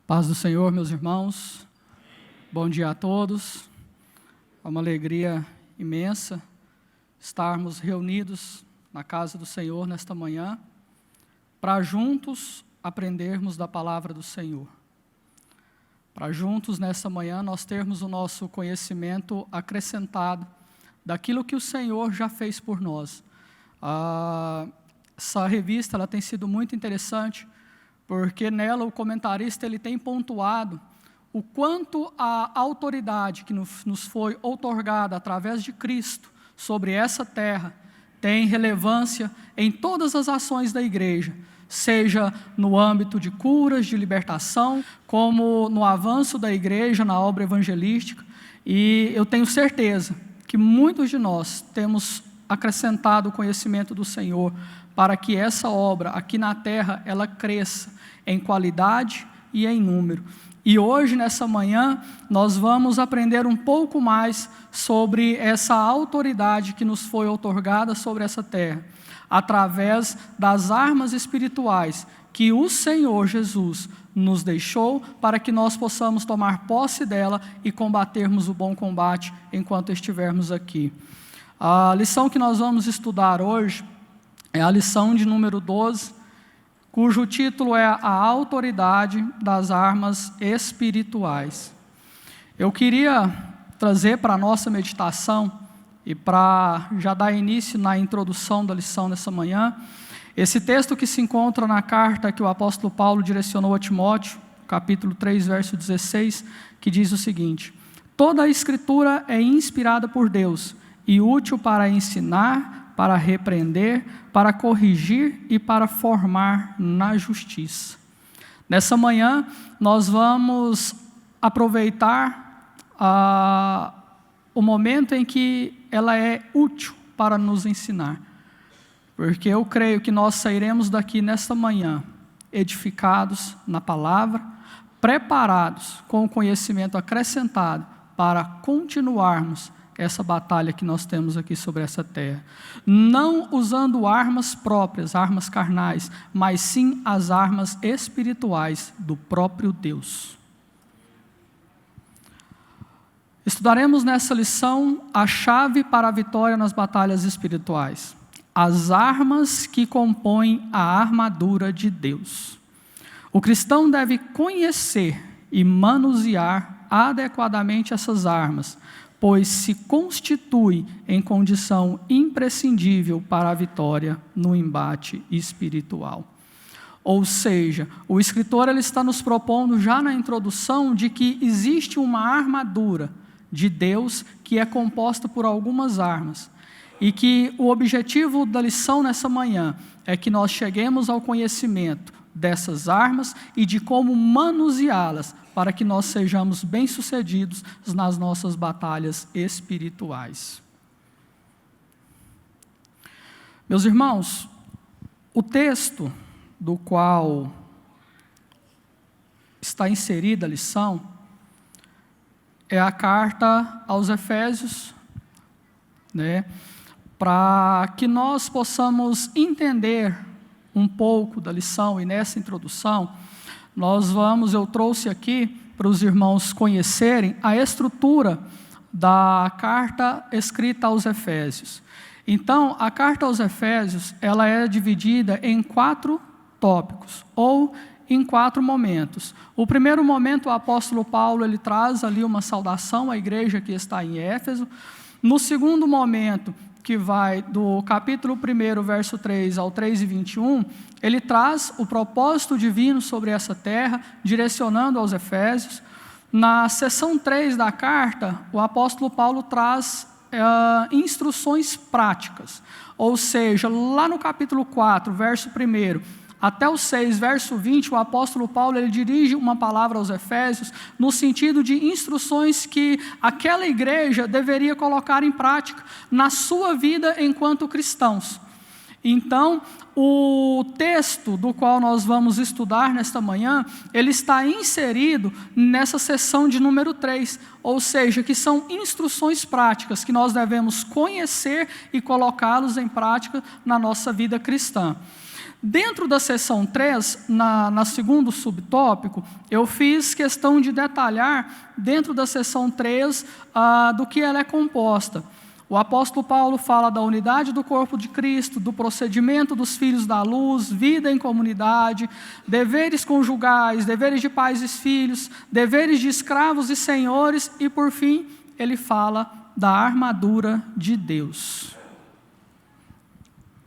Paz do Senhor, meus irmãos. Bom dia a todos. É uma alegria imensa estarmos reunidos na casa do Senhor nesta manhã, para juntos aprendermos da palavra do Senhor. Para juntos nesta manhã nós termos o nosso conhecimento acrescentado daquilo que o Senhor já fez por nós. Essa revista ela tem sido muito interessante, porque nela o comentarista ele tem pontuado o quanto a autoridade que nos foi outorgada através de Cristo sobre essa terra tem relevância em todas as ações da igreja, seja no âmbito de curas, de libertação, como no avanço da igreja, na obra evangelística. E eu tenho certeza que muitos de nós temos acrescentado o conhecimento do Senhor para que essa obra aqui na terra, ela cresça em qualidade e em número. E hoje, nessa manhã, nós vamos aprender um pouco mais sobre essa autoridade que nos foi outorgada sobre essa terra, através das armas espirituais que o Senhor Jesus nos deixou para que nós possamos tomar posse dela e combatermos o bom combate enquanto estivermos aqui. A lição que nós vamos estudar hoje é a lição de número 12, cujo título é a autoridade das armas espirituais. Eu queria trazer para a nossa meditação, e para já dar início na introdução da lição nessa manhã, esse texto que se encontra na carta que o apóstolo Paulo direcionou a Timóteo, capítulo 3, verso 16, que diz o seguinte: toda a escritura é inspirada por Deus e útil para ensinar, para repreender, para corrigir e para formar na justiça. Nessa manhã, nós vamos aproveitar o momento em que ela é útil para nos ensinar. Porque eu creio que nós sairemos daqui nesta manhã edificados na palavra, preparados com o conhecimento acrescentado para continuarmos essa batalha que nós temos aqui sobre essa terra, não usando armas próprias, armas carnais, mas sim as armas espirituais do próprio Deus. Estudaremos nessa lição a chave para a vitória nas batalhas espirituais, as armas que compõem a armadura de Deus. O cristão deve conhecer e manusear adequadamente essas armas, pois se constitui em condição imprescindível para a vitória no embate espiritual. Ou seja, o escritor ele está nos propondo já na introdução de que existe uma armadura de Deus que é composta por algumas armas, e que o objetivo da lição nessa manhã é que nós cheguemos ao conhecimento dessas armas e de como manuseá-las para que nós sejamos bem-sucedidos nas nossas batalhas espirituais. Meus irmãos, o texto do qual está inserida a lição é a carta aos Efésios, para que nós possamos entender um pouco da lição, e nessa introdução, eu trouxe aqui para os irmãos conhecerem a estrutura da carta escrita aos Efésios. Então, a carta aos Efésios, ela é dividida em 4 tópicos, ou em 4 momentos. O primeiro momento, o apóstolo Paulo, ele traz ali uma saudação à igreja que está em Éfeso. No segundo momento, que vai do capítulo 1, verso 3 ao 3:21, ele traz o propósito divino sobre essa terra, direcionando aos Efésios. Na seção 3 da carta, o apóstolo Paulo traz instruções práticas, ou seja, lá no capítulo 4, verso 1, até o 6, verso 20, o apóstolo Paulo ele dirige uma palavra aos Efésios no sentido de instruções que aquela igreja deveria colocar em prática na sua vida enquanto cristãos. Então, o texto do qual nós vamos estudar nesta manhã, ele está inserido nessa seção de número 3, ou seja, que são instruções práticas que nós devemos conhecer e colocá-los em prática na nossa vida cristã. Dentro da seção 3, na segundo subtópico, eu fiz questão de detalhar, dentro da seção 3, do que ela é composta. O apóstolo Paulo fala da unidade do corpo de Cristo, do procedimento dos filhos da luz, vida em comunidade, deveres conjugais, deveres de pais e filhos, deveres de escravos e senhores, e por fim, ele fala da armadura de Deus.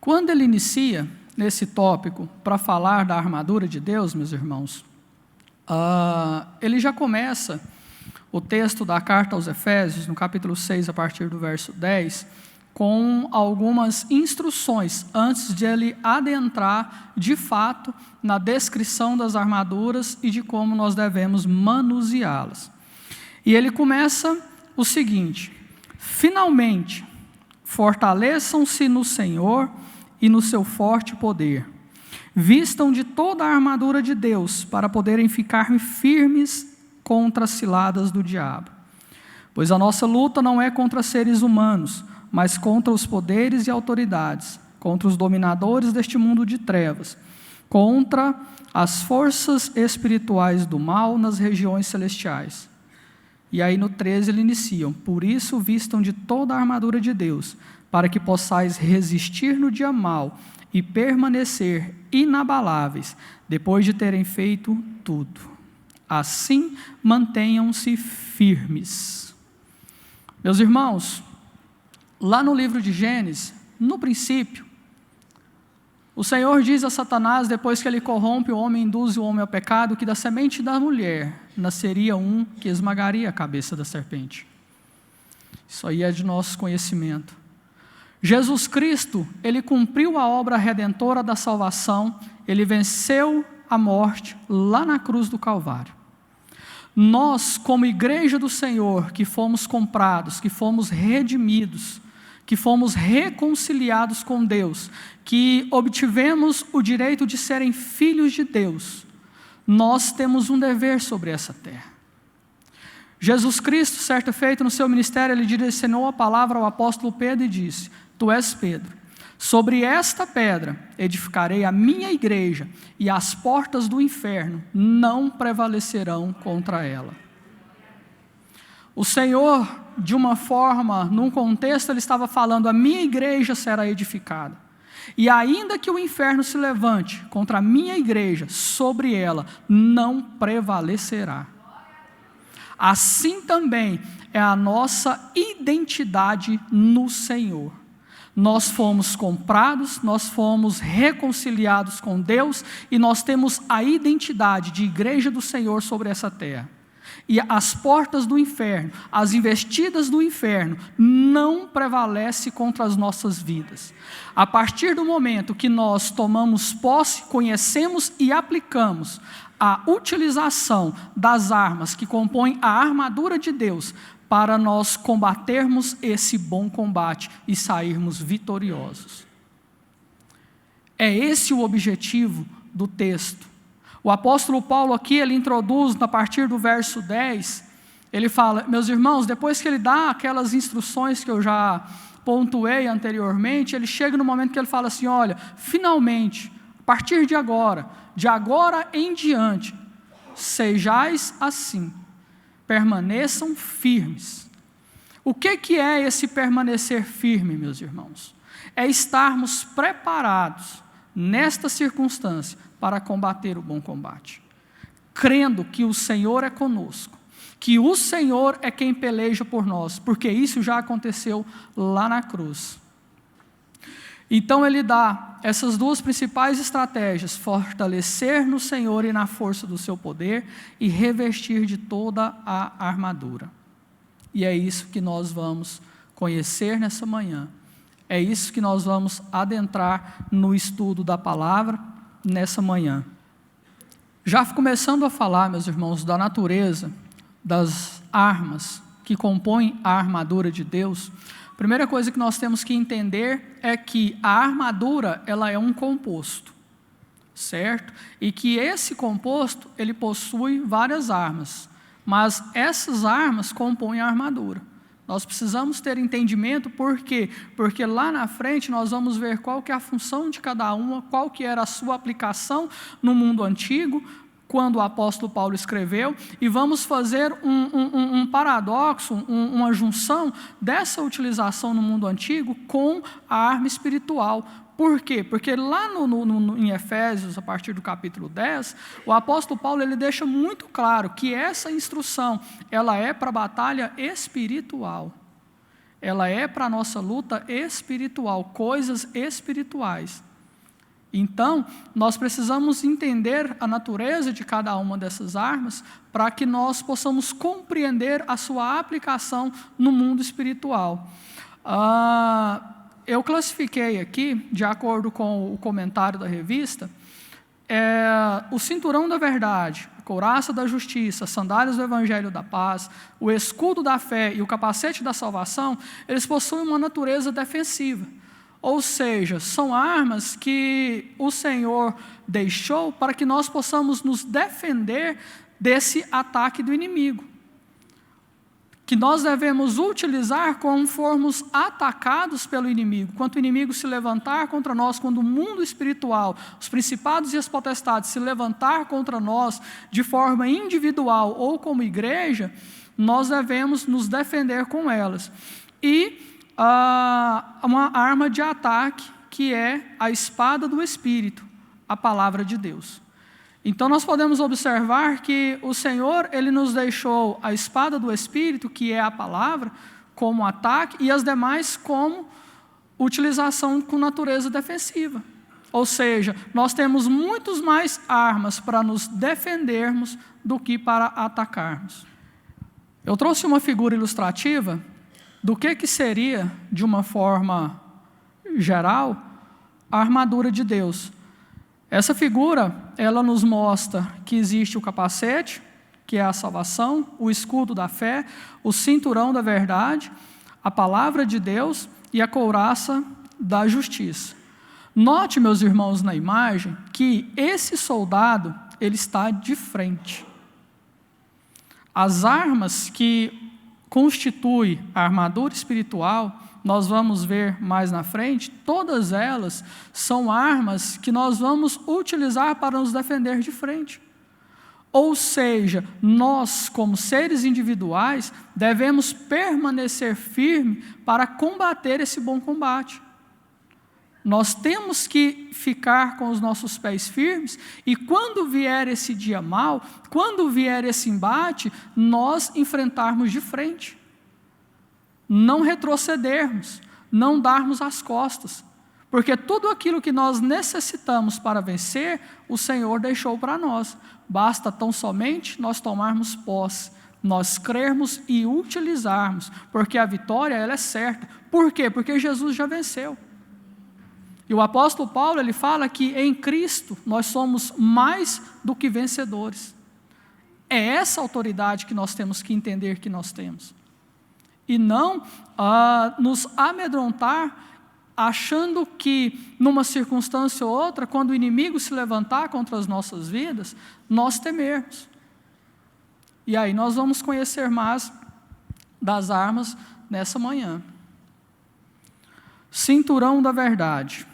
Quando ele inicia nesse tópico para falar da armadura de Deus, meus irmãos, ele já começa o texto da carta aos Efésios, no capítulo 6, a partir do verso 10, com algumas instruções, antes de ele adentrar, de fato, na descrição das armaduras e de como nós devemos manuseá-las. E ele começa o seguinte: finalmente, fortaleçam-se no Senhor e no seu forte poder. Vistam de toda a armadura de Deus, para poderem ficar firmes contra as ciladas do diabo. Pois a nossa luta não é contra seres humanos, mas contra os poderes e autoridades, contra os dominadores deste mundo de trevas, contra as forças espirituais do mal nas regiões celestiais. E aí no 13 ele inicia: por isso vistam de toda a armadura de Deus, para que possais resistir no dia mau e permanecer inabaláveis, depois de terem feito tudo. Assim, mantenham-se firmes. Meus irmãos, lá no livro de Gênesis, no princípio, o Senhor diz a Satanás, depois que ele corrompe o homem, induz o homem ao pecado, que da semente da mulher nasceria um que esmagaria a cabeça da serpente. Isso aí é de nosso conhecimento. Jesus Cristo, ele cumpriu a obra redentora da salvação, ele venceu a morte lá na cruz do Calvário. Nós, como igreja do Senhor, que fomos comprados, que fomos redimidos, que fomos reconciliados com Deus, que obtivemos o direito de serem filhos de Deus, nós temos um dever sobre essa terra. Jesus Cristo, certa feita no seu ministério, ele direcionou a palavra ao apóstolo Pedro e disse: tu és Pedro, sobre esta pedra edificarei a minha igreja, e as portas do inferno não prevalecerão contra ela. O Senhor, de uma forma, num contexto, ele estava falando: a minha igreja será edificada, e ainda que o inferno se levante contra a minha igreja, sobre ela não prevalecerá. Assim também é a nossa identidade no Senhor. Nós fomos comprados, nós fomos reconciliados com Deus, e nós temos a identidade de igreja do Senhor sobre essa terra. E as portas do inferno, as investidas do inferno, não prevalecem contra as nossas vidas. A partir do momento que nós tomamos posse, conhecemos e aplicamos a utilização das armas que compõem a armadura de Deus, para nós combatermos esse bom combate e sairmos vitoriosos. É esse o objetivo do texto. O apóstolo Paulo aqui, ele introduz, a partir do verso 10, ele fala: meus irmãos, depois que ele dá aquelas instruções que eu já pontuei anteriormente, ele chega no momento que ele fala assim: olha, finalmente, a partir de agora em diante, sejais assim, permaneçam firmes. O que é esse permanecer firme, meus irmãos? É estarmos preparados, nesta circunstância, para combater o bom combate, crendo que o Senhor é conosco, que o Senhor é quem peleja por nós, porque isso já aconteceu lá na cruz. Então ele dá essas duas principais estratégias: fortalecer no Senhor e na força do seu poder, e revestir de toda a armadura. E é isso que nós vamos conhecer nessa manhã, é isso que nós vamos adentrar no estudo da palavra nessa manhã. Já começando a falar, meus irmãos, da natureza das armas que compõem a armadura de Deus, a primeira coisa que nós temos que entender é que a armadura, ela é um composto, certo? E que esse composto, ele possui várias armas, mas essas armas compõem a armadura. Nós precisamos ter entendimento, por quê? Porque lá na frente nós vamos ver qual que é a função de cada uma, qual que era a sua aplicação no mundo antigo, quando o apóstolo Paulo escreveu, e vamos fazer um paradoxo, uma junção dessa utilização no mundo antigo com a arma espiritual. Por quê? Porque lá em Efésios, a partir do capítulo 10, o apóstolo Paulo ele deixa muito claro que essa instrução ela é para a batalha espiritual. Ela é para a nossa luta espiritual, coisas espirituais. Então, nós precisamos entender a natureza de cada uma dessas armas para que nós possamos compreender a sua aplicação no mundo espiritual. Eu classifiquei aqui, de acordo com o comentário da revista, o cinturão da verdade, a couraça da justiça, as sandálias do evangelho da paz, o escudo da fé e o capacete da salvação, eles possuem uma natureza defensiva. Ou seja, são armas que o Senhor deixou para que nós possamos nos defender desse ataque do inimigo. Que nós devemos utilizar quando formos atacados pelo inimigo. Quando o inimigo se levantar contra nós, quando o mundo espiritual, os principados e as potestades se levantar contra nós de forma individual ou como igreja, nós devemos nos defender com elas. E uma arma de ataque que é a espada do Espírito, a palavra de Deus. Então nós podemos observar que o Senhor ele nos deixou a espada do Espírito, que é a palavra, como ataque, e as demais como utilização com natureza defensiva. Ou seja, nós temos muitas mais armas para nos defendermos do que para atacarmos. Eu trouxe uma figura ilustrativa do que seria, de uma forma geral, a armadura de Deus. Essa figura, ela nos mostra que existe o capacete, que é a salvação, o escudo da fé, o cinturão da verdade, a palavra de Deus e a couraça da justiça. Note, meus irmãos, na imagem, que esse soldado, ele está de frente. As armas que constitui a armadura espiritual, nós vamos ver mais na frente, todas elas são armas que nós vamos utilizar para nos defender de frente. Ou seja, nós, como seres individuais, devemos permanecer firmes para combater esse bom combate. Nós temos que ficar com os nossos pés firmes e quando vier esse dia mau, quando vier esse embate, nós enfrentarmos de frente. Não retrocedermos, não darmos as costas. Porque tudo aquilo que nós necessitamos para vencer, o Senhor deixou para nós. Basta tão somente nós tomarmos posse, nós crermos e utilizarmos, porque a vitória ela é certa. Por quê? Porque Jesus já venceu. E o apóstolo Paulo, ele fala que em Cristo nós somos mais do que vencedores. É essa autoridade que nós temos que entender que nós temos. E não nos amedrontar achando que numa circunstância ou outra, quando o inimigo se levantar contra as nossas vidas, nós temermos. E aí nós vamos conhecer mais das armas nessa manhã. Cinturão da verdade.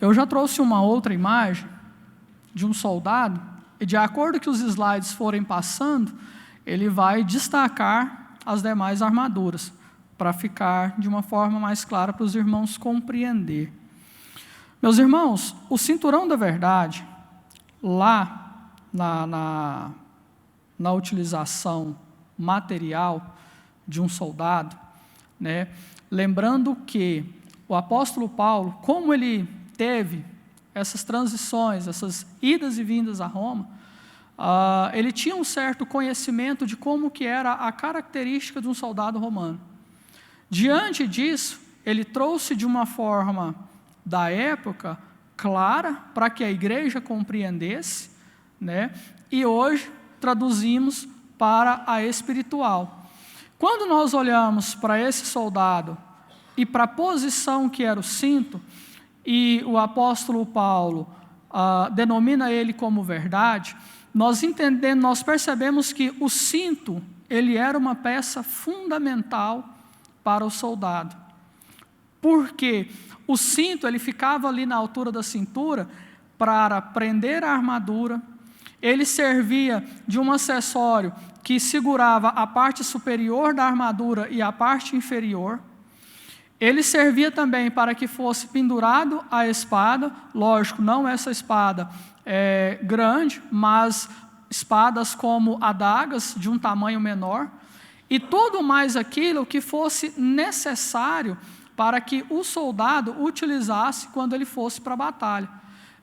Eu já trouxe uma outra imagem de um soldado, e de acordo que os slides forem passando, ele vai destacar as demais armaduras, para ficar de uma forma mais clara para os irmãos compreender. Meus irmãos, o cinturão da verdade, lá na utilização material de um soldado, né, lembrando que o apóstolo Paulo, como ele teve essas transições, essas idas e vindas a Roma, ele tinha um certo conhecimento de como que era a característica de um soldado romano. Diante disso, ele trouxe de uma forma da época clara para que a igreja compreendesse, né? E hoje traduzimos para a espiritual. Quando nós olhamos para esse soldado e para a posição que era o cinto, e o apóstolo Paulo denomina ele como verdade, nós percebemos que o cinto, ele era uma peça fundamental para o soldado. Porque o cinto, ele ficava ali na altura da cintura para prender a armadura. Ele servia de um acessório que segurava a parte superior da armadura e a parte inferior. Ele servia também para que fosse pendurado a espada, lógico, não essa espada grande, mas espadas como adagas de um tamanho menor, e tudo mais aquilo que fosse necessário para que o soldado utilizasse quando ele fosse para a batalha.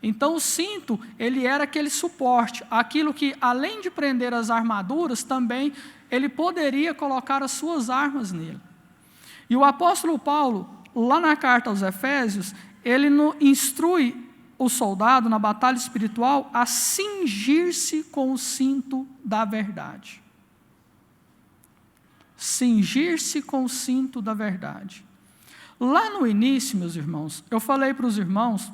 Então o cinto, ele era aquele suporte, aquilo que além de prender as armaduras, também ele poderia colocar as suas armas nele. E o apóstolo Paulo, lá na carta aos Efésios, ele instrui o soldado na batalha espiritual a cingir-se com o cinto da verdade. Cingir-se com o cinto da verdade. Lá no início, meus irmãos, eu falei para os irmãos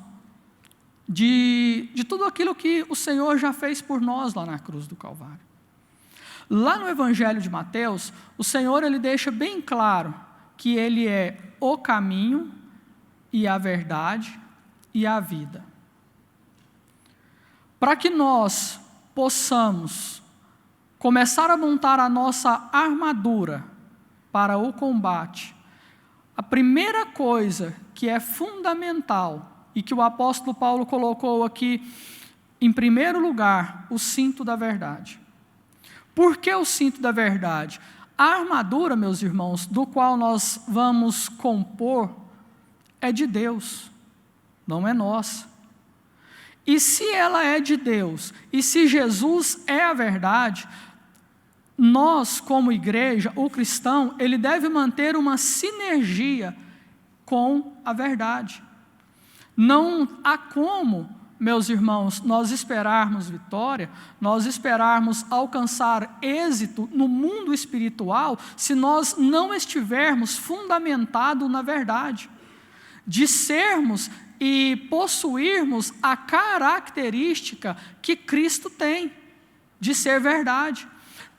de tudo aquilo que o Senhor já fez por nós lá na cruz do Calvário. Lá no Evangelho de Mateus, o Senhor ele deixa bem claro que Ele é o caminho e a verdade e a vida. Para que nós possamos começar a montar a nossa armadura para o combate, a primeira coisa que é fundamental e que o apóstolo Paulo colocou aqui em primeiro lugar, o cinto da verdade. Por que o cinto da verdade? A armadura, meus irmãos, do qual nós vamos compor, é de Deus, não é nossa. E se ela é de Deus, e se Jesus é a verdade, nós, como igreja, o cristão, ele deve manter uma sinergia com a verdade. Não há como, meus irmãos, nós esperarmos vitória, nós esperarmos alcançar êxito no mundo espiritual, se nós não estivermos fundamentados na verdade, de sermos e possuirmos a característica que Cristo tem, de ser verdade.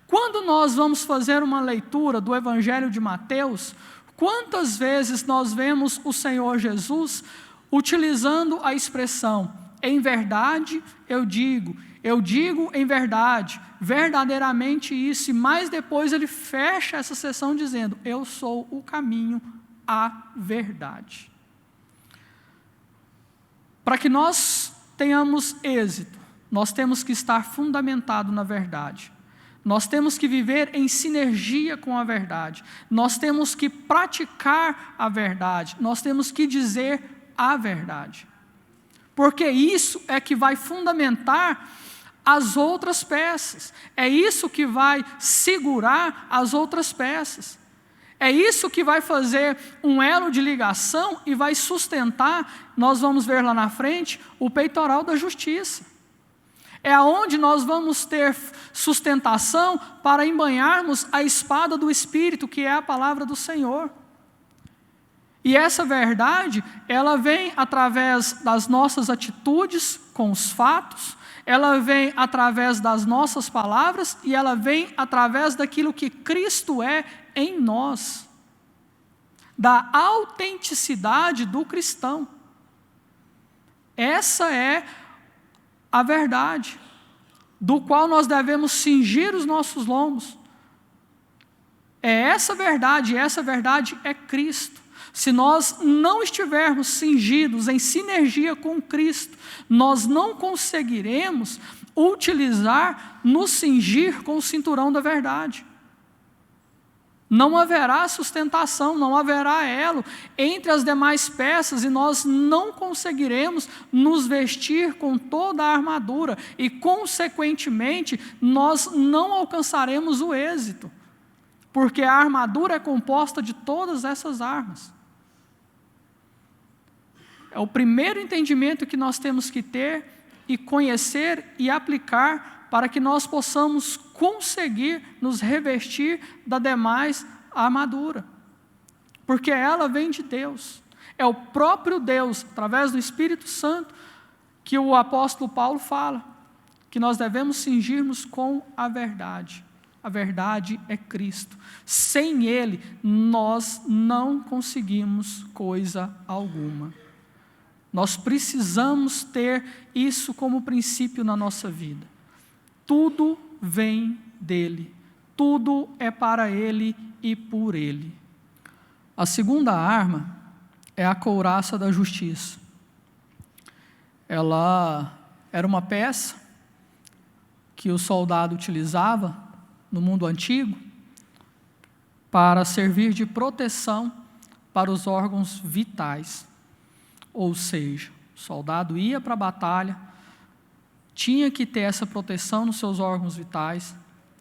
Quando nós vamos fazer uma leitura do Evangelho de Mateus, quantas vezes nós vemos o Senhor Jesus utilizando a expressão, em verdade eu digo em verdade, verdadeiramente isso, mas depois ele fecha essa sessão dizendo, eu sou o caminho, a verdade. Para que nós tenhamos êxito, nós temos que estar fundamentado na verdade. Nós temos que viver em sinergia com a verdade. Nós temos que praticar a verdade. Nós temos que dizer a verdade. Porque isso é que vai fundamentar as outras peças. É isso que vai segurar as outras peças. É isso que vai fazer um elo de ligação e vai sustentar, nós vamos ver lá na frente, o peitoral da justiça. É aonde nós vamos ter sustentação para embanharmos a espada do Espírito, que é a palavra do Senhor. E essa verdade, ela vem através das nossas atitudes com os fatos, ela vem através das nossas palavras e ela vem através daquilo que Cristo é em nós, da autenticidade do cristão. Essa é a verdade, do qual nós devemos cingir os nossos lombos. É essa verdade, e essa verdade é Cristo. Se nós não estivermos cingidos em sinergia com Cristo, nós não conseguiremos nos cingir com o cinturão da verdade. Não haverá sustentação, não haverá elo entre as demais peças e nós não conseguiremos nos vestir com toda a armadura e, consequentemente, nós não alcançaremos o êxito, porque a armadura é composta de todas essas armas. É o primeiro entendimento que nós temos que ter e conhecer e aplicar para que nós possamos conseguir nos revestir da demais armadura. Porque ela vem de Deus. É o próprio Deus, através do Espírito Santo, que o apóstolo Paulo fala, que nós devemos cingir-nos com a verdade. A verdade é Cristo. Sem Ele, nós não conseguimos coisa alguma. Nós precisamos ter isso como princípio na nossa vida. Tudo vem dEle. Tudo é para Ele e por Ele. A segunda arma é a couraça da justiça. Ela era uma peça que o soldado utilizava no mundo antigo para servir de proteção para os órgãos vitais. Ou seja, o soldado ia para a batalha, tinha que ter essa proteção nos seus órgãos vitais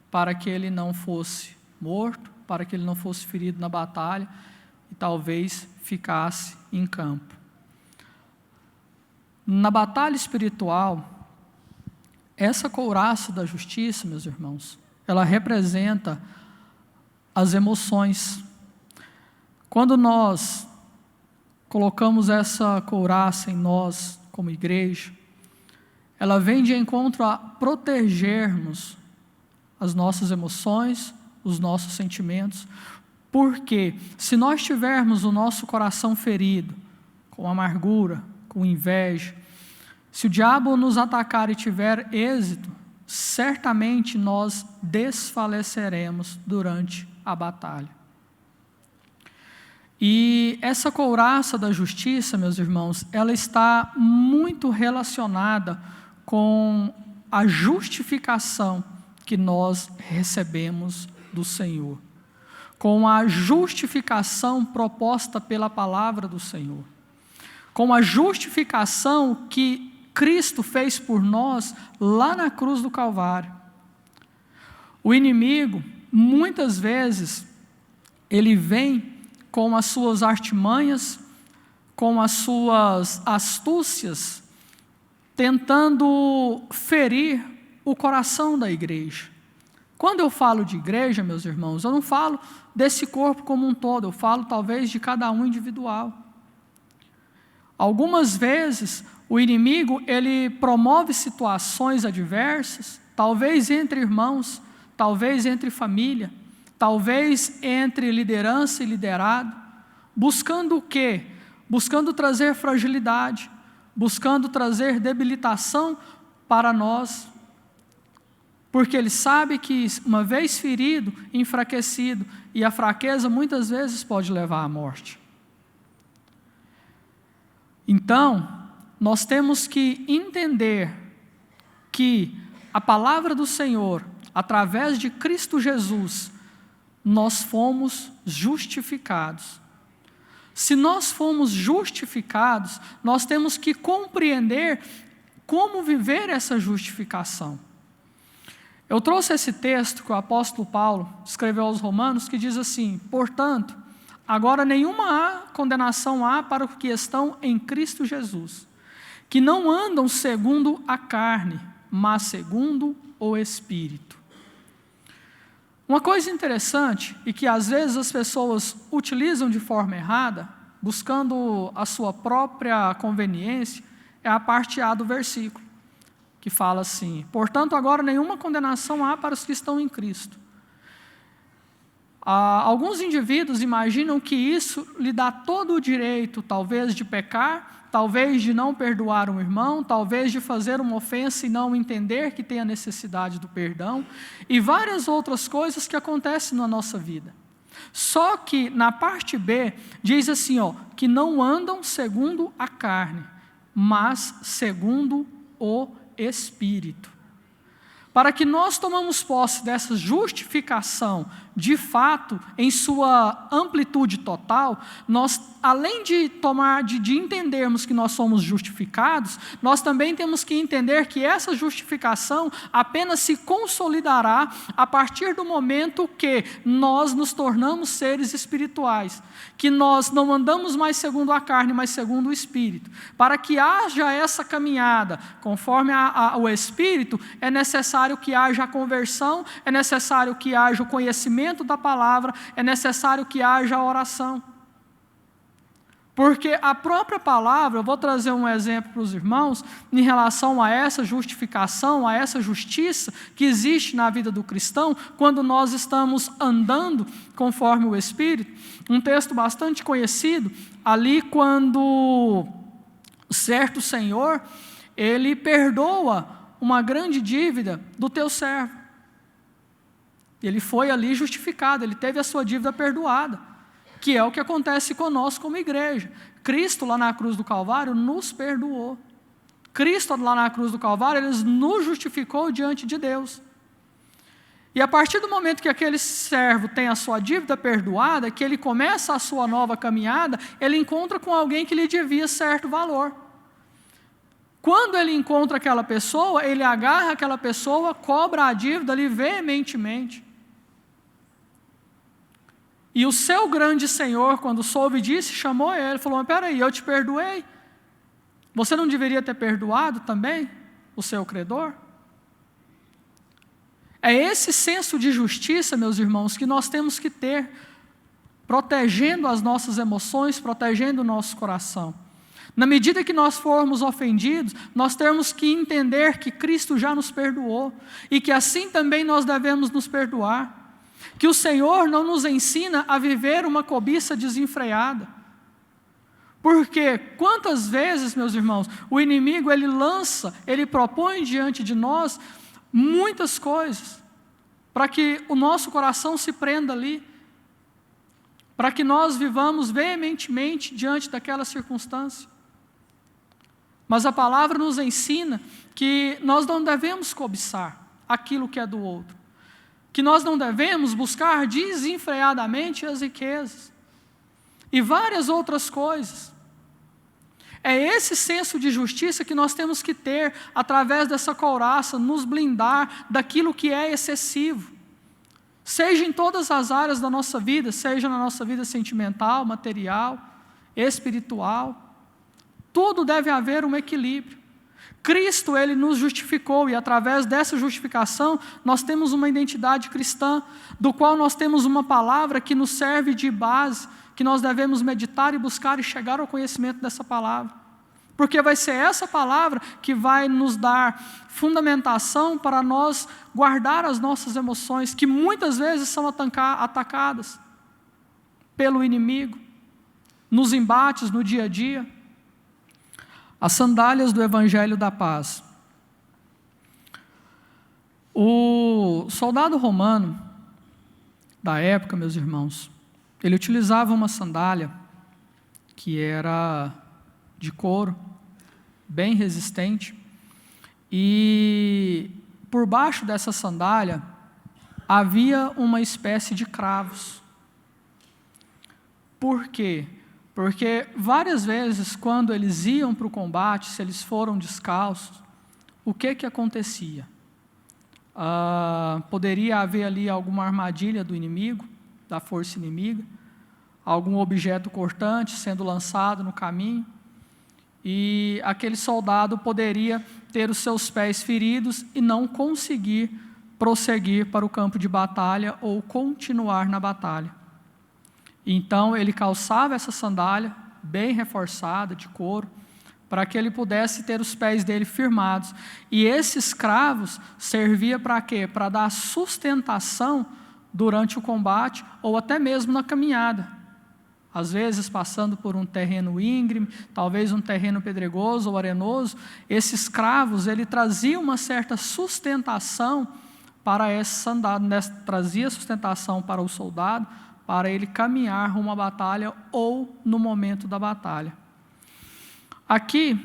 para que ele não fosse morto, para que ele não fosse ferido na batalha e talvez ficasse em campo. Na batalha espiritual, essa couraça da justiça, meus irmãos, ela representa as emoções. Quando nós colocamos essa couraça em nós, como igreja, ela vem de encontro a protegermos as nossas emoções, os nossos sentimentos, porque se nós tivermos o nosso coração ferido, com amargura, com inveja, se o diabo nos atacar e tiver êxito, certamente nós desfaleceremos durante a batalha. E essa couraça da justiça, meus irmãos, ela está muito relacionada com a justificação que nós recebemos do Senhor, com a justificação proposta pela palavra do Senhor, com a justificação que Cristo fez por nós lá na cruz do Calvário. O inimigo, muitas vezes, ele vem com as suas artimanhas, com as suas astúcias, tentando ferir o coração da igreja. Quando eu falo de igreja, meus irmãos, eu não falo desse corpo como um todo, eu falo talvez de cada um individual. Algumas vezes, o inimigo, ele promove situações adversas, talvez entre irmãos, talvez entre família, talvez entre liderança e liderado, buscando o quê? Buscando trazer fragilidade, buscando trazer debilitação para nós, porque ele sabe que uma vez ferido, enfraquecido, e a fraqueza muitas vezes pode levar à morte. Então, nós temos que entender que a palavra do Senhor, através de Cristo Jesus, nós fomos justificados. Se nós fomos justificados, nós temos que compreender como viver essa justificação. Eu trouxe esse texto que o apóstolo Paulo escreveu aos Romanos, que diz assim: portanto, agora nenhuma condenação há para os que estão em Cristo Jesus, que não andam segundo a carne, mas segundo o Espírito. Uma coisa interessante, e que às vezes as pessoas utilizam de forma errada, buscando a sua própria conveniência, é a parte A do versículo, que fala assim: portanto, agora nenhuma condenação há para os que estão em Cristo. Alguns indivíduos imaginam que isso lhe dá todo o direito, talvez, de pecar, talvez de não perdoar um irmão, talvez de fazer uma ofensa e não entender que tem a necessidade do perdão, e várias outras coisas que acontecem na nossa vida. Só que na parte B diz assim, que não andam segundo a carne, mas segundo o Espírito. Para que nós tomamos posse dessa justificação, de fato, em sua amplitude total, nós, além de entendermos que nós somos justificados, nós também temos que entender que essa justificação apenas se consolidará a partir do momento que nós nos tornamos seres espirituais, que nós não andamos mais segundo a carne, mas segundo o Espírito. Para que haja essa caminhada conforme o Espírito, é necessário que haja a conversão, é necessário que haja o conhecimento da palavra, é necessário que haja a oração. Porque a própria palavra, eu vou trazer um exemplo para os irmãos, em relação a essa justificação, a essa justiça que existe na vida do cristão, quando nós estamos andando conforme o Espírito. Um texto bastante conhecido, ali quando certo Senhor, ele perdoa uma grande dívida do teu servo. Ele foi ali justificado, ele teve a sua dívida perdoada, que é o que acontece conosco como igreja. Cristo lá na cruz do Calvário nos perdoou. Cristo lá na cruz do Calvário, ele nos justificou diante de Deus. E a partir do momento que aquele servo tem a sua dívida perdoada, que ele começa a sua nova caminhada, ele encontra com alguém que lhe devia certo valor. Quando ele encontra aquela pessoa, ele agarra aquela pessoa, cobra a dívida ali veementemente. E o seu grande senhor, quando soube disso, chamou ele, falou: mas peraí, eu te perdoei, você não deveria ter perdoado também o seu credor? É esse senso de justiça, meus irmãos, que nós temos que ter, protegendo as nossas emoções, protegendo o nosso coração. Na medida que nós formos ofendidos, nós temos que entender que Cristo já nos perdoou, e que assim também nós devemos nos perdoar. Que o Senhor não nos ensina a viver uma cobiça desenfreada. Porque quantas vezes, meus irmãos, o inimigo ele propõe diante de nós muitas coisas, para que o nosso coração se prenda ali, para que nós vivamos veementemente diante daquela circunstância. Mas a palavra nos ensina que nós não devemos cobiçar aquilo que é do outro, que nós não devemos buscar desenfreadamente as riquezas e várias outras coisas. É esse senso de justiça que nós temos que ter através dessa couraça, nos blindar daquilo que é excessivo, seja em todas as áreas da nossa vida, seja na nossa vida sentimental, material, espiritual. Tudo deve haver um equilíbrio. Cristo, ele nos justificou, e através dessa justificação, nós temos uma identidade cristã, do qual nós temos uma palavra que nos serve de base, que nós devemos meditar e buscar e chegar ao conhecimento dessa palavra. Porque vai ser essa palavra que vai nos dar fundamentação para nós guardar as nossas emoções, que muitas vezes são atacadas pelo inimigo, nos embates, no dia a dia. As sandálias do Evangelho da Paz. O soldado romano da época, meus irmãos, ele utilizava uma sandália que era de couro, bem resistente, e por baixo dessa sandália havia uma espécie de cravos. Por quê? Porque várias vezes, quando eles iam para o combate, se eles foram descalços, o que acontecia? Poderia haver ali alguma armadilha do inimigo, da força inimiga, algum objeto cortante sendo lançado no caminho, e aquele soldado poderia ter os seus pés feridos e não conseguir prosseguir para o campo de batalha ou continuar na batalha. Então ele calçava essa sandália bem reforçada, de couro, para que ele pudesse ter os pés dele firmados. E esses cravos serviam para quê? Para dar sustentação durante o combate ou até mesmo na caminhada. Às vezes passando por um terreno íngreme, talvez um terreno pedregoso ou arenoso, esses cravos ele trazia uma certa sustentação para essa sandália, trazia sustentação para o soldado, para ele caminhar rumo à batalha ou no momento da batalha. Aqui,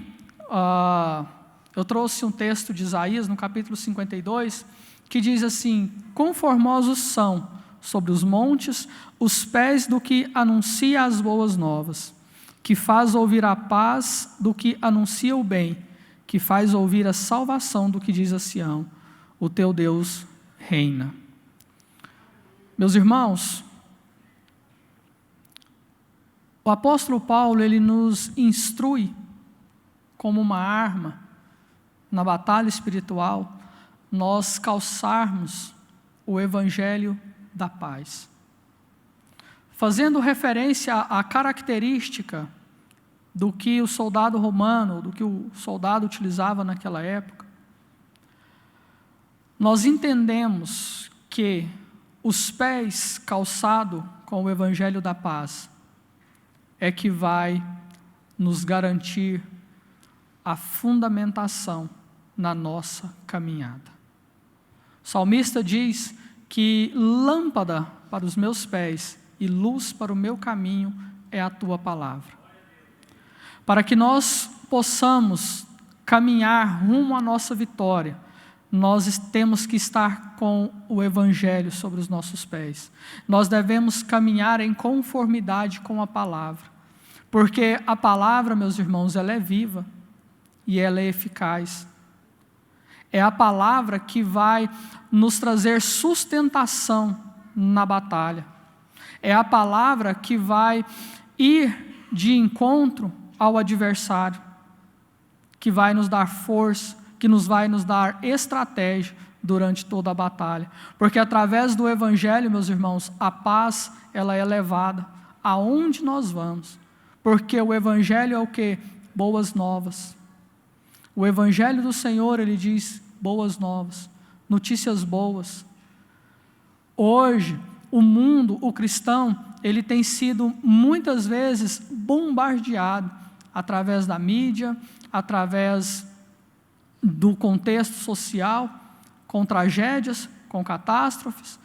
eu trouxe um texto de Isaías, no capítulo 52, que diz assim: conformosos são sobre os montes os pés do que anuncia as boas novas, que faz ouvir a paz do que anuncia o bem, que faz ouvir a salvação do que diz a Sião: o teu Deus reina. Meus irmãos, o apóstolo Paulo, ele nos instrui como uma arma na batalha espiritual, nós calçarmos o Evangelho da paz. Fazendo referência à característica do que o soldado romano, do que o soldado utilizava naquela época, nós entendemos que os pés calçados com o Evangelho da Paz é que vai nos garantir a fundamentação na nossa caminhada. O salmista diz que lâmpada para os meus pés e luz para o meu caminho é a tua palavra. Para que nós possamos caminhar rumo à nossa vitória, nós temos que estar com o Evangelho sobre os nossos pés. Nós devemos caminhar em conformidade com a palavra, porque a palavra, meus irmãos, ela é viva e ela é eficaz. É a palavra que vai nos trazer sustentação na batalha. É a palavra que vai ir de encontro ao adversário, que vai nos dar força, que vai nos dar estratégia durante toda a batalha. Porque através do Evangelho, meus irmãos, a paz, ela é levada aonde nós vamos. Porque o Evangelho é o quê? Boas novas. O Evangelho do Senhor, ele diz boas novas, notícias boas. Hoje, o mundo, o cristão, ele tem sido muitas vezes bombardeado através da mídia, através do contexto social, com tragédias, com catástrofes.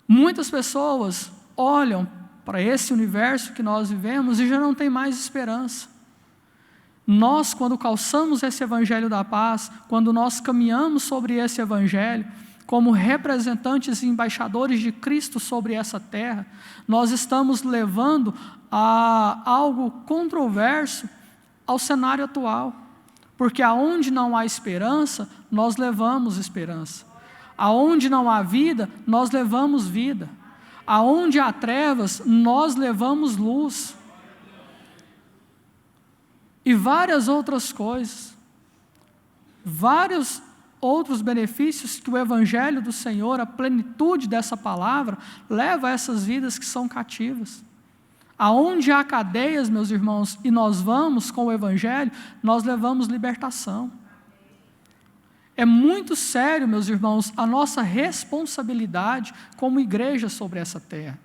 Muitas pessoas olham para esse universo que nós vivemos e já não tem mais esperança. Nós, quando calçamos esse Evangelho da Paz, quando nós caminhamos sobre esse Evangelho, como representantes e embaixadores de Cristo sobre essa terra, nós estamos levando a algo controverso ao cenário atual. Porque aonde não há esperança, nós levamos esperança. Aonde não há vida, nós levamos vida. Aonde há trevas, nós levamos luz. E várias outras coisas. Vários outros benefícios que o Evangelho do Senhor, a plenitude dessa palavra, leva a essas vidas que são cativas. Aonde há cadeias, meus irmãos, e nós vamos com o Evangelho, nós levamos libertação. É muito sério, meus irmãos, a nossa responsabilidade como igreja sobre essa terra.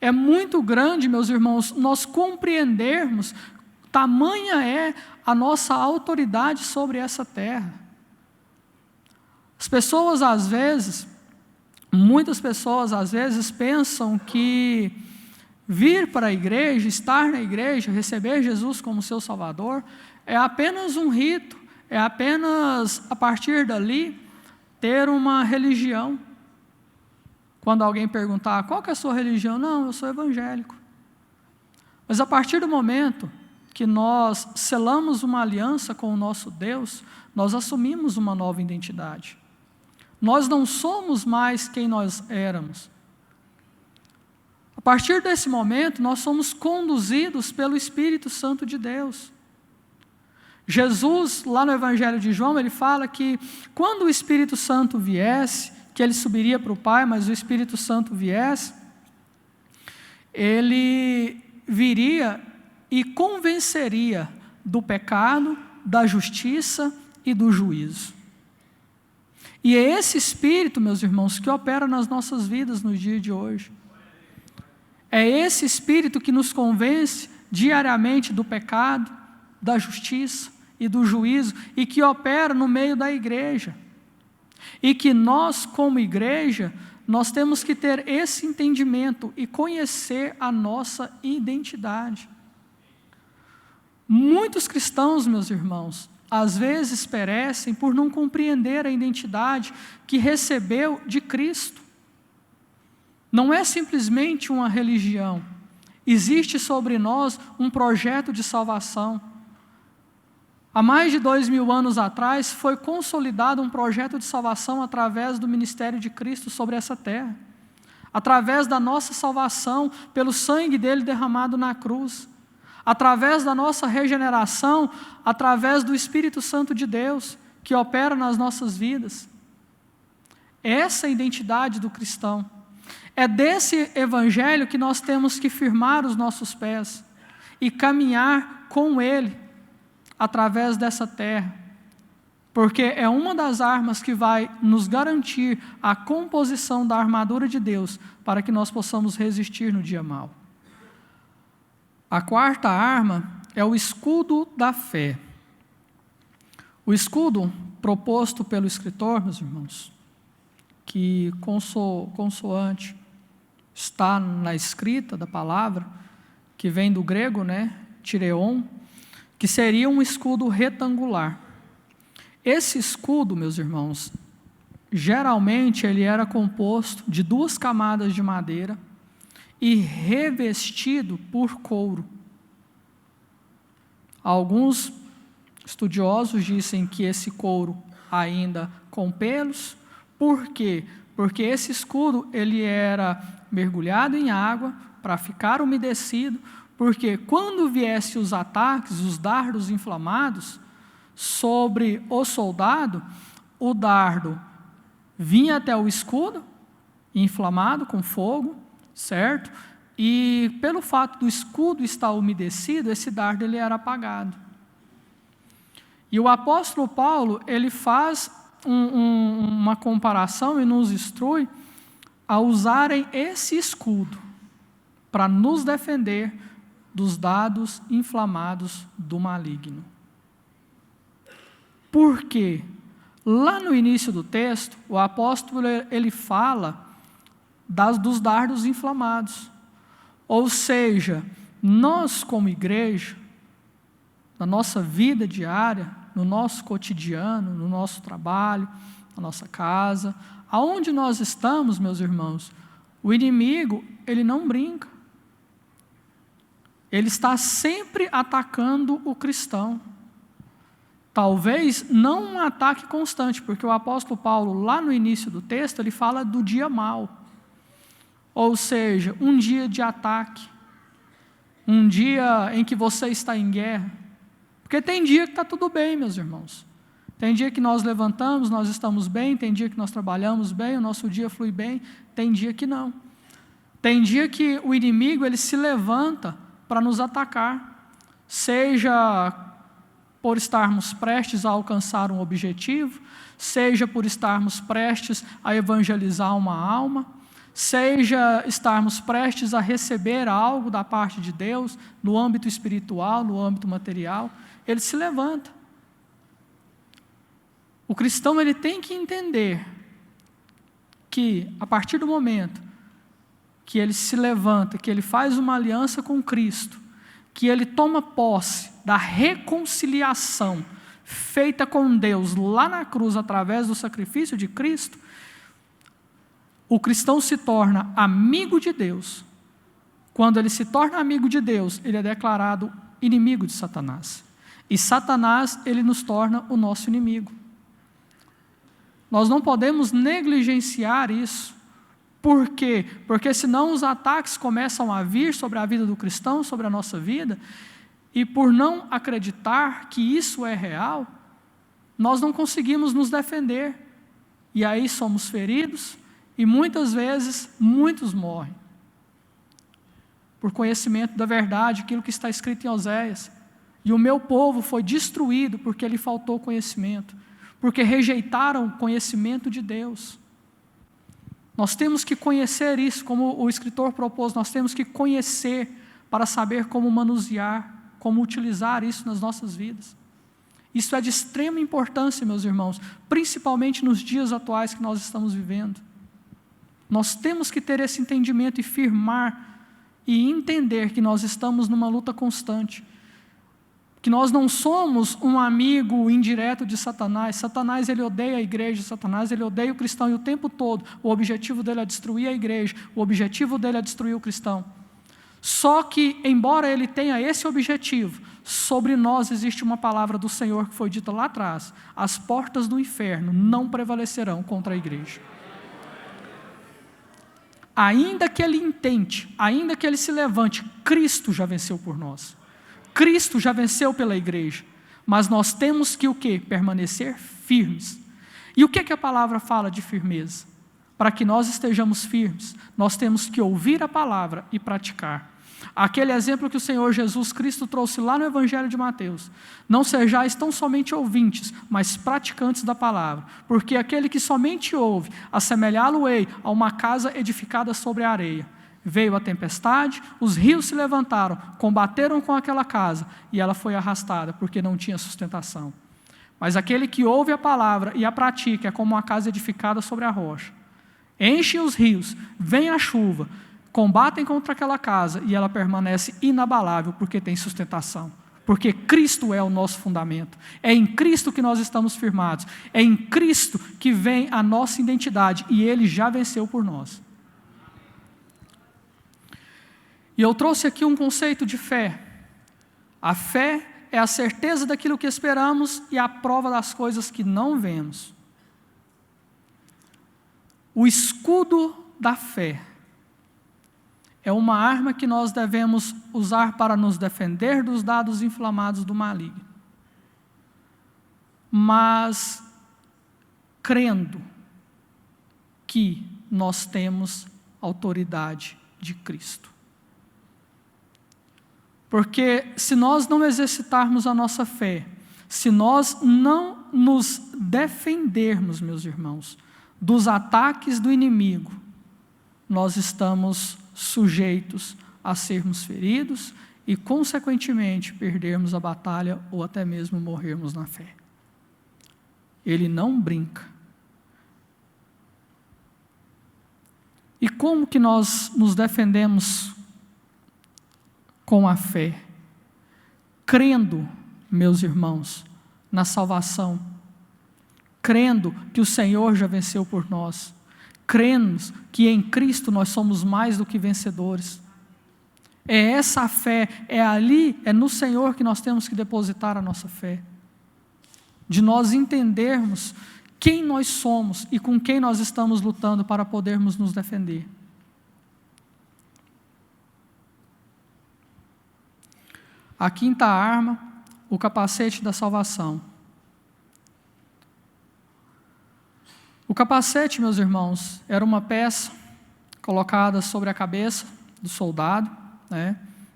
É muito grande, meus irmãos, nós compreendermos tamanha é a nossa autoridade sobre essa terra. As pessoas às vezes, muitas pessoas às vezes pensam que vir para a igreja, estar na igreja, receber Jesus como seu Salvador, é apenas um rito, é apenas, a partir dali, ter uma religião. Quando alguém perguntar, qual que é a sua religião? Não, eu sou evangélico. Mas a partir do momento que nós selamos uma aliança com o nosso Deus, nós assumimos uma nova identidade. Nós não somos mais quem nós éramos. A partir desse momento, nós somos conduzidos pelo Espírito Santo de Deus. Jesus, lá no Evangelho de João, ele fala que quando o Espírito Santo viesse, que ele subiria para o Pai, mas o Espírito Santo viesse, ele viria e convenceria do pecado, da justiça e do juízo. E é esse Espírito, meus irmãos, que opera nas nossas vidas no dia de hoje. É esse Espírito que nos convence diariamente do pecado, da justiça e do juízo, e que opera no meio da igreja. E que nós, como igreja, nós temos que ter esse entendimento e conhecer a nossa identidade. Muitos cristãos, meus irmãos, às vezes perecem por não compreender a identidade que recebeu de Cristo. Não é simplesmente uma religião. Existe sobre nós um projeto de salvação. Há mais de 2000 anos atrás, foi consolidado um projeto de salvação através do ministério de Cristo sobre essa terra. Através da nossa salvação, pelo sangue dele derramado na cruz. Através da nossa regeneração, através do Espírito Santo de Deus, que opera nas nossas vidas. Essa é a identidade do cristão. É desse evangelho que nós temos que firmar os nossos pés. e caminhar com Ele através dessa terra, porque é uma das armas que vai nos garantir a composição da armadura de Deus para que nós possamos resistir no dia mau. A quarta arma é o escudo da fé. O escudo proposto pelo escritor, meus irmãos, que consoante está na escrita da palavra, que vem do grego, tireon, que seria um escudo retangular. Esse escudo, meus irmãos, geralmente ele era composto de 2 camadas de madeira e revestido por couro. Alguns estudiosos dizem que esse couro ainda com pelos. Por quê? Porque esse escudo ele era mergulhado em água para ficar umedecido, porque quando viessem os ataques, os dardos inflamados sobre o soldado, o dardo vinha até o escudo, inflamado com fogo, certo? E pelo fato do escudo estar umedecido, esse dardo ele era apagado. E o apóstolo Paulo, ele faz uma comparação e nos instrui a usarem esse escudo para nos defender dos dardos inflamados do maligno. Por quê? Lá no início do texto, o apóstolo ele fala dos dardos inflamados. Ou seja, nós como igreja, na nossa vida diária, no nosso cotidiano, no nosso trabalho, na nossa casa, aonde nós estamos, meus irmãos, o inimigo, ele não brinca. Ele está sempre atacando o cristão. Talvez não um ataque constante, porque o apóstolo Paulo, lá no início do texto, ele fala do dia mau. Ou seja, um dia de ataque, um dia em que você está em guerra. Porque tem dia que está tudo bem, meus irmãos. Tem dia que nós levantamos, nós estamos bem, tem dia que nós trabalhamos bem, o nosso dia flui bem, tem dia que não. Tem dia que o inimigo ele se levanta para nos atacar, seja por estarmos prestes a alcançar um objetivo, seja por estarmos prestes a evangelizar uma alma, seja estarmos prestes a receber algo da parte de Deus, no âmbito espiritual, no âmbito material, ele se levanta. O cristão ele tem que entender que, a partir do momento que ele se levanta, que ele faz uma aliança com Cristo, que ele toma posse da reconciliação feita com Deus lá na cruz através do sacrifício de Cristo, o cristão se torna amigo de Deus. Quando ele se torna amigo de Deus, ele é declarado inimigo de Satanás. E Satanás, ele nos torna o nosso inimigo. Nós não podemos negligenciar isso. Por quê? Porque senão os ataques começam a vir sobre a vida do cristão, sobre a nossa vida, e por não acreditar que isso é real, nós não conseguimos nos defender. E aí somos feridos, e muitas vezes, muitos morrem. Por conhecimento da verdade, aquilo que está escrito em Oséias. E o meu povo foi destruído porque lhe faltou conhecimento, porque rejeitaram o conhecimento de Deus. Nós temos que conhecer isso, como o escritor propôs, nós temos que conhecer para saber como manusear, como utilizar isso nas nossas vidas. Isso é de extrema importância, meus irmãos, principalmente nos dias atuais que nós estamos vivendo. Nós temos que ter esse entendimento e firmar e entender que nós estamos numa luta constante, que nós não somos um amigo indireto de Satanás. Satanás ele odeia a igreja, Satanás ele odeia o cristão, e o tempo todo o objetivo dele é destruir a igreja, o objetivo dele é destruir o cristão. Só que, embora ele tenha esse objetivo, sobre nós existe uma palavra do Senhor que foi dita lá atrás: as portas do inferno não prevalecerão contra a igreja. Ainda que ele intente, ainda que ele se levante, Cristo já venceu por nós. Cristo já venceu pela igreja, mas nós temos que o quê? Permanecer firmes. E o que a palavra fala de firmeza? Para que nós estejamos firmes, nós temos que ouvir a palavra e praticar. Aquele exemplo que o Senhor Jesus Cristo trouxe lá no Evangelho de Mateus. Não sejais tão somente ouvintes, mas praticantes da palavra. Porque aquele que somente ouve, assemelhá-lo-ei a uma casa edificada sobre a areia. Veio a tempestade, os rios se levantaram, combateram com aquela casa, e ela foi arrastada, porque não tinha sustentação. Mas aquele que ouve a palavra e a pratica é como uma casa edificada sobre a rocha. Enchem os rios, vem a chuva, combatem contra aquela casa e ela permanece inabalável porque tem sustentação. Porque Cristo é o nosso fundamento. É em Cristo que nós estamos firmados. É em Cristo que vem a nossa identidade e Ele já venceu por nós. E eu trouxe aqui um conceito de fé. A fé é a certeza daquilo que esperamos e a prova das coisas que não vemos. O escudo da fé é uma arma que nós devemos usar para nos defender dos dados inflamados do maligno. Mas crendo que nós temos autoridade de Cristo. Porque se nós não exercitarmos a nossa fé, se nós não nos defendermos, meus irmãos, dos ataques do inimigo, nós estamos sujeitos a sermos feridos e, consequentemente, perdermos a batalha ou até mesmo morrermos na fé. Ele não brinca. E como que nós nos defendemos com a fé? Crendo, meus irmãos, na salvação, crendo que o Senhor já venceu por nós, cremos que em Cristo nós somos mais do que vencedores. É essa a fé, é ali, é no Senhor que nós temos que depositar a nossa fé. De nós entendermos quem nós somos e com quem nós estamos lutando para podermos nos defender. A quinta arma, o capacete da salvação. O capacete, meus irmãos, era uma peça colocada sobre a cabeça do soldado,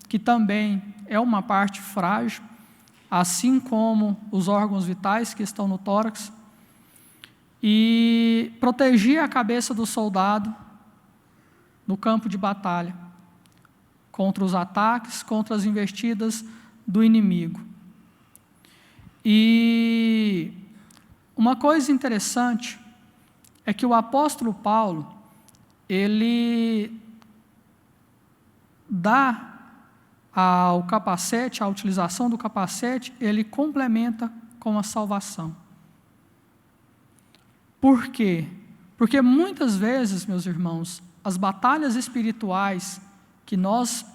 que também é uma parte frágil, assim como os órgãos vitais que estão no tórax, e protegia a cabeça do soldado no campo de batalha, contra os ataques, contra as investidas do inimigo. E uma coisa interessante é que o apóstolo Paulo, ele dá ao capacete, a utilização do capacete, ele complementa com a salvação. Por quê? Porque muitas vezes, meus irmãos, as batalhas espirituais que nós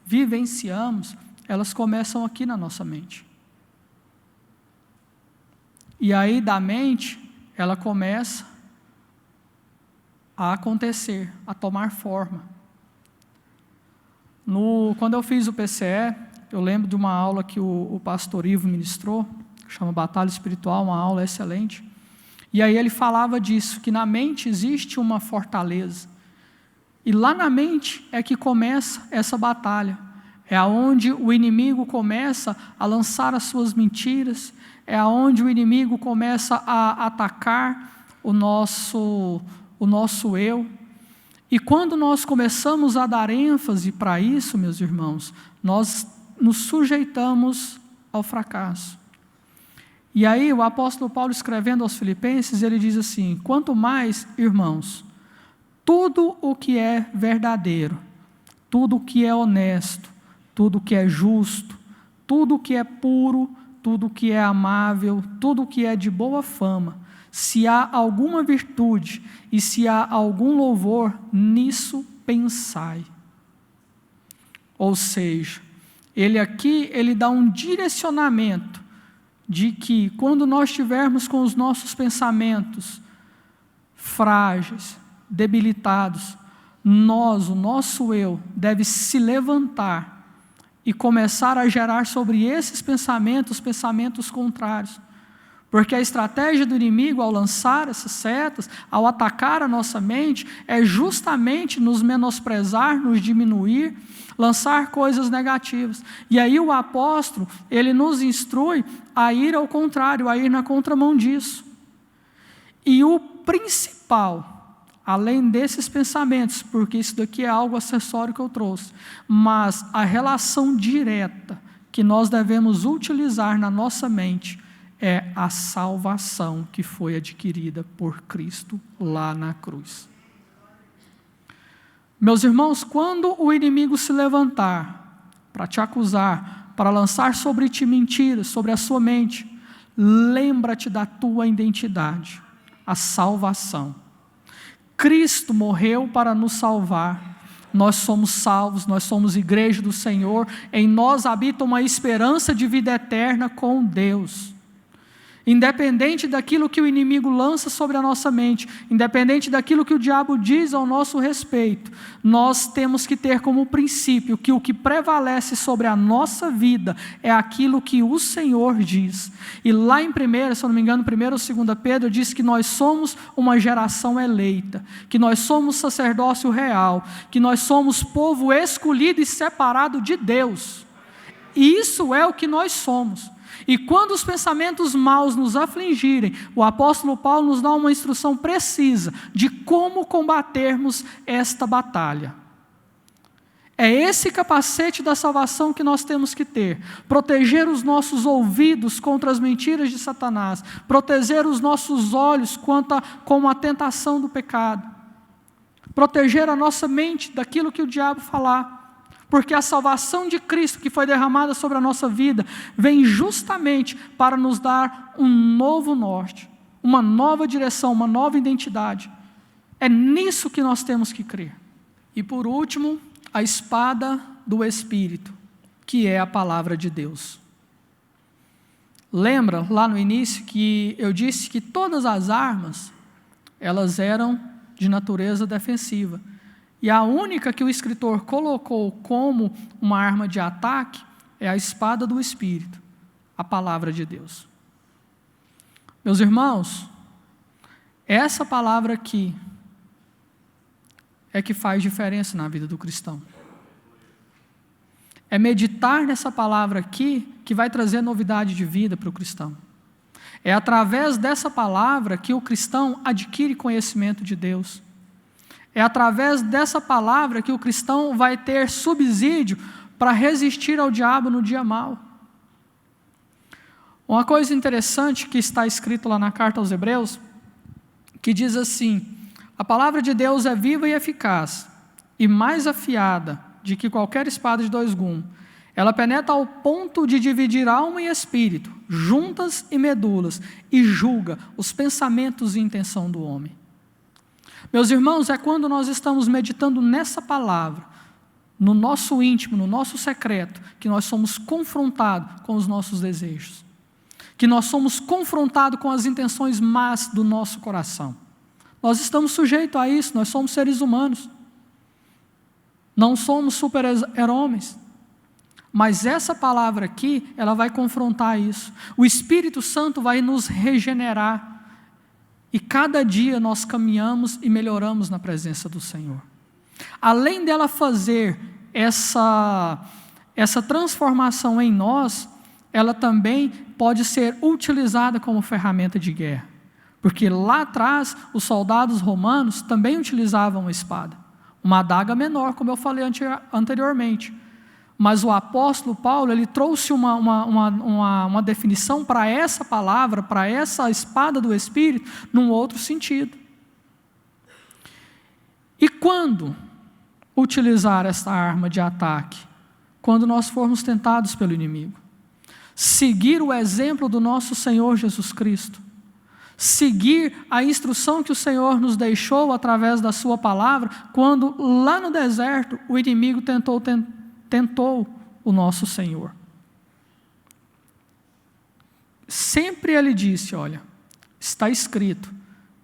vivenciamos, elas começam aqui na nossa mente. E aí da mente, ela começa a acontecer, a tomar forma. Quando eu fiz o PCE, eu lembro de uma aula que o pastor Ivo ministrou, que chama Batalha Espiritual, uma aula excelente. E aí ele falava disso, que na mente existe uma fortaleza. E lá na mente é que começa essa batalha. É aonde o inimigo começa a lançar as suas mentiras, é aonde o inimigo começa a atacar o nosso eu. E quando nós começamos a dar ênfase para isso, meus irmãos, nós nos sujeitamos ao fracasso. E aí o apóstolo Paulo, escrevendo aos Filipenses, ele diz assim: quanto mais, irmãos, tudo o que é verdadeiro, tudo o que é honesto, tudo o que é justo, tudo o que é puro, tudo o que é amável, tudo o que é de boa fama, se há alguma virtude e se há algum louvor, nisso pensai. Ou seja, ele dá um direcionamento de que quando nós estivermos com os nossos pensamentos frágeis, debilitados, o nosso eu deve se levantar e começar a gerar sobre esses pensamentos contrários. Porque a estratégia do inimigo ao lançar essas setas, ao atacar a nossa mente, é justamente nos menosprezar, nos diminuir, lançar coisas negativas. E aí o apóstolo, ele nos instrui a ir ao contrário, a ir na contramão disso. E o principal, além desses pensamentos, porque isso daqui é algo acessório que eu trouxe, mas a relação direta que nós devemos utilizar na nossa mente é a salvação que foi adquirida por Cristo lá na cruz. Meus irmãos, quando o inimigo se levantar para te acusar, para lançar sobre ti mentiras, sobre a sua mente, lembra-te da tua identidade, a salvação. Cristo morreu para nos salvar. Nós somos salvos, nós somos igreja do Senhor, em nós habita uma esperança de vida eterna com Deus. Independente daquilo que o inimigo lança sobre a nossa mente, independente daquilo que o diabo diz ao nosso respeito, nós temos que ter como princípio que o que prevalece sobre a nossa vida é aquilo que o Senhor diz. E lá em 1, se eu não me engano, 1 ou 2 Pedro, diz que nós somos uma geração eleita, que nós somos sacerdócio real, que nós somos povo escolhido e separado de Deus. E isso é o que nós somos. E quando os pensamentos maus nos afligirem, o apóstolo Paulo nos dá uma instrução precisa de como combatermos esta batalha. É esse capacete da salvação que nós temos que ter. Proteger os nossos ouvidos contra as mentiras de Satanás. Proteger os nossos olhos com a tentação do pecado. Proteger a nossa mente daquilo que o diabo falar. Porque a salvação de Cristo que foi derramada sobre a nossa vida vem justamente para nos dar um novo norte, uma nova direção, uma nova identidade. É nisso que nós temos que crer. E por último, a espada do Espírito, que é a palavra de Deus. Lembra lá no início que eu disse que todas as armas, elas eram de natureza defensiva. E a única que o escritor colocou como uma arma de ataque é a espada do Espírito, a palavra de Deus. Meus irmãos, essa palavra aqui é que faz diferença na vida do cristão. É meditar nessa palavra aqui que vai trazer novidade de vida para o cristão. É através dessa palavra que o cristão adquire conhecimento de Deus. É através dessa palavra que o cristão vai ter subsídio para resistir ao diabo no dia mau. Uma coisa interessante que está escrito lá na carta aos Hebreus, que diz assim: a palavra de Deus é viva e eficaz, e mais afiada de que qualquer espada de 2 gumes. Ela penetra ao ponto de dividir alma e espírito, juntas e medulas, e julga os pensamentos e intenção do homem. Meus irmãos, é quando nós estamos meditando nessa palavra, no nosso íntimo, no nosso secreto, que nós somos confrontados com os nossos desejos, que nós somos confrontados com as intenções más do nosso coração. Nós estamos sujeitos a isso, nós somos seres humanos, não somos super-homens, mas essa palavra aqui, ela vai confrontar isso. O Espírito Santo vai nos regenerar. E cada dia nós caminhamos e melhoramos na presença do Senhor. Além dela fazer essa transformação em nós, ela também pode ser utilizada como ferramenta de guerra. Porque lá atrás, os soldados romanos também utilizavam a espada. Uma adaga menor, como eu falei anteriormente. Mas o apóstolo Paulo, ele trouxe uma definição para essa palavra, para essa espada do Espírito, num outro sentido. E quando utilizar essa arma de ataque? Quando nós formos tentados pelo inimigo. Seguir o exemplo do nosso Senhor Jesus Cristo. Seguir a instrução que o Senhor nos deixou através da sua palavra, quando lá no deserto o inimigo tentou o nosso Senhor. Sempre ele disse, olha, está escrito,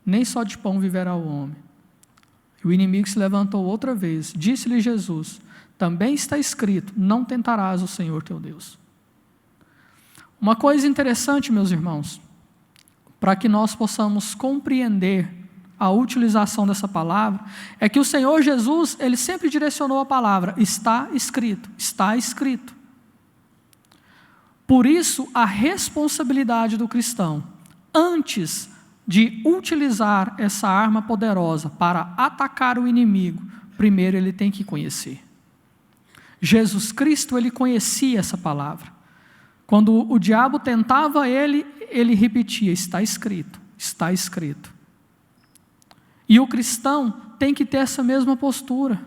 nem só de pão viverá o homem. E o inimigo se levantou outra vez, disse-lhe Jesus, também está escrito, não tentarás o Senhor teu Deus. Uma coisa interessante, meus irmãos, para que nós possamos compreender a utilização dessa palavra, é que o Senhor Jesus, Ele sempre direcionou a palavra, está escrito, está escrito. Por isso, a responsabilidade do cristão, antes de utilizar essa arma poderosa para atacar o inimigo, primeiro ele tem que conhecer. Jesus Cristo, Ele conhecia essa palavra. Quando o diabo tentava ele repetia, está escrito, está escrito. E o cristão tem que ter essa mesma postura.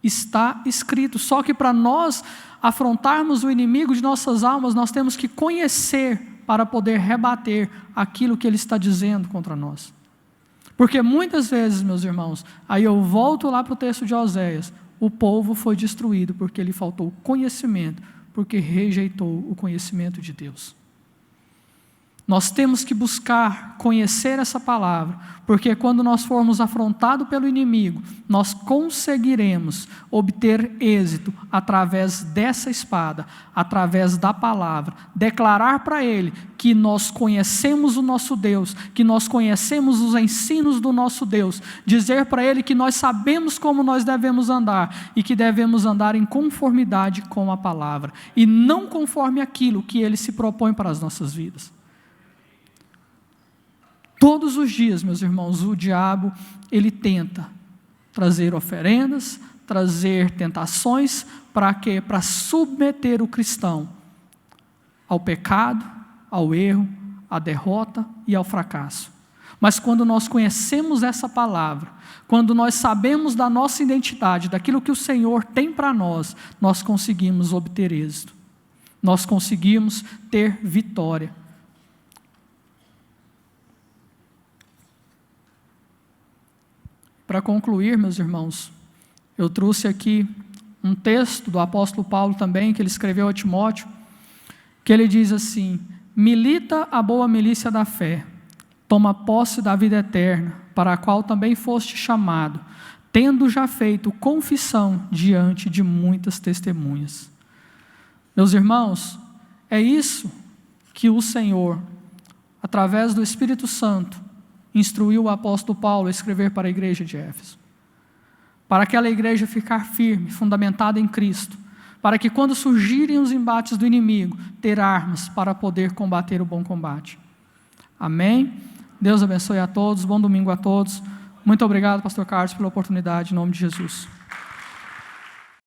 Está escrito. Só que para nós afrontarmos o inimigo de nossas almas, nós temos que conhecer para poder rebater aquilo que ele está dizendo contra nós. Porque muitas vezes, meus irmãos, aí eu volto lá para o texto de Oséias, o povo foi destruído porque lhe faltou conhecimento, porque rejeitou o conhecimento de Deus. Nós temos que buscar conhecer essa palavra, porque quando nós formos afrontados pelo inimigo, nós conseguiremos obter êxito através dessa espada, através da palavra, declarar para ele que nós conhecemos o nosso Deus, que nós conhecemos os ensinos do nosso Deus, dizer para ele que nós sabemos como nós devemos andar e que devemos andar em conformidade com a palavra e não conforme aquilo que ele se propõe para as nossas vidas. Todos os dias, meus irmãos, o diabo, ele tenta trazer oferendas, trazer tentações, para quê? Para submeter o cristão ao pecado, ao erro, à derrota e ao fracasso. Mas quando nós conhecemos essa palavra, quando nós sabemos da nossa identidade, daquilo que o Senhor tem para nós, nós conseguimos obter êxito. Nós conseguimos ter vitória. Para concluir, meus irmãos, eu trouxe aqui um texto do apóstolo Paulo também, que ele escreveu a Timóteo, que ele diz assim: milita a boa milícia da fé, toma posse da vida eterna, para a qual também foste chamado, tendo já feito confissão diante de muitas testemunhas. Meus irmãos, é isso que o Senhor, através do Espírito Santo, instruiu o apóstolo Paulo a escrever para a igreja de Éfeso. Para aquela igreja ficar firme, fundamentada em Cristo, para que quando surgirem os embates do inimigo, ter armas para poder combater o bom combate. Amém? Deus abençoe a todos, bom domingo a todos. Muito obrigado, pastor Carlos, pela oportunidade, em nome de Jesus.